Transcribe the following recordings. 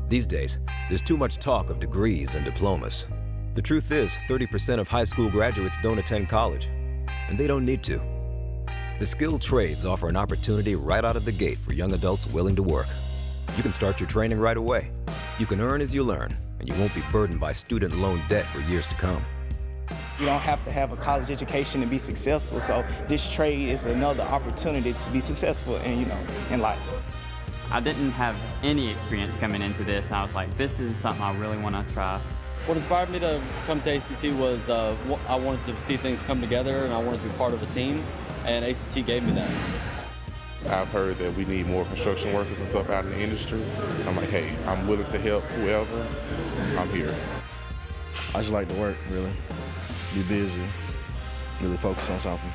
These days, there's too much talk of degrees and diplomas. The truth is, 30% of high school graduates don't attend college, and they don't need to. The skilled trades offer an opportunity right out of the gate for young adults willing to work. You can start your training right away. You can earn as you learn, and you won't be burdened by student loan debt for years to come. You don't have to have a college education to be successful, so this trade is another opportunity to be successful in life. I didn't have any experience coming into this, and I was like, this is something I really want to try. What inspired me to come to ACT was I wanted to see things come together, and I wanted to be part of a team, and ACT gave me that. I've heard that we need more construction workers and stuff out in the industry. I'm like, hey, I'm willing to help whoever. I'm here. I just like to work, really. Be busy, really focus on something.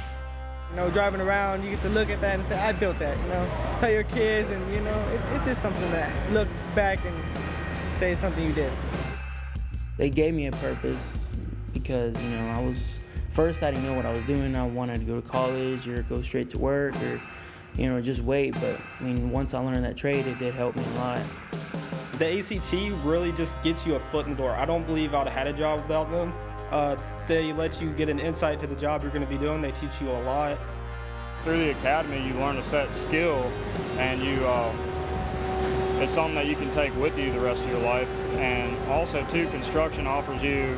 Driving around, you get to look at that and say, I built that, Tell your kids, and, it's just something that look back and say it's something you did. They gave me a purpose because, first I didn't know what I was doing. I wanted to go to college or go straight to work or, just wait. But, once I learned that trade, it did help me a lot. The ACT really just gets you a foot in the door. I don't believe I'd have had a job without them. They let you get an insight to the job you're going to be doing. They teach you a lot. Through the academy, you learn a set skill, and it's something that you can take with you the rest of your life. And also, too, construction offers you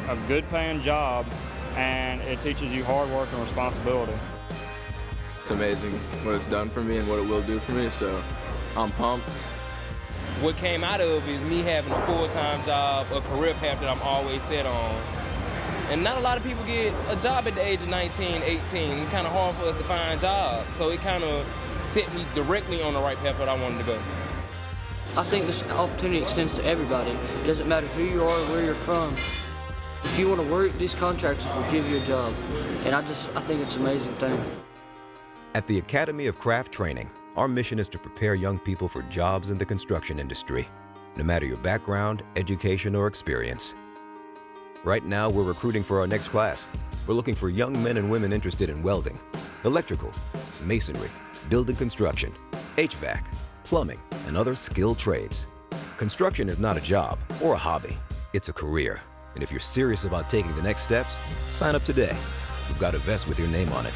a good paying job, and it teaches you hard work and responsibility. It's amazing what it's done for me and what it will do for me, so I'm pumped. What came out of it is me having a full-time job, a career path that I'm always set on. And not a lot of people get a job at the age of 19, 18. It's kind of hard for us to find jobs. So it kind of set me directly on the right path that I wanted to go. I think this opportunity extends to everybody. It doesn't matter who you are or where you're from. If you want to work, these contractors will give you a job. And I think it's an amazing thing. At the Academy of Craft Training, our mission is to prepare young people for jobs in the construction industry, no matter your background, education, or experience. Right now, we're recruiting for our next class. We're looking for young men and women interested in welding, electrical, masonry, building construction, HVAC, plumbing, and other skilled trades. Construction is not a job or a hobby. It's a career. And if you're serious about taking the next steps, sign up today. We've got a vest with your name on it.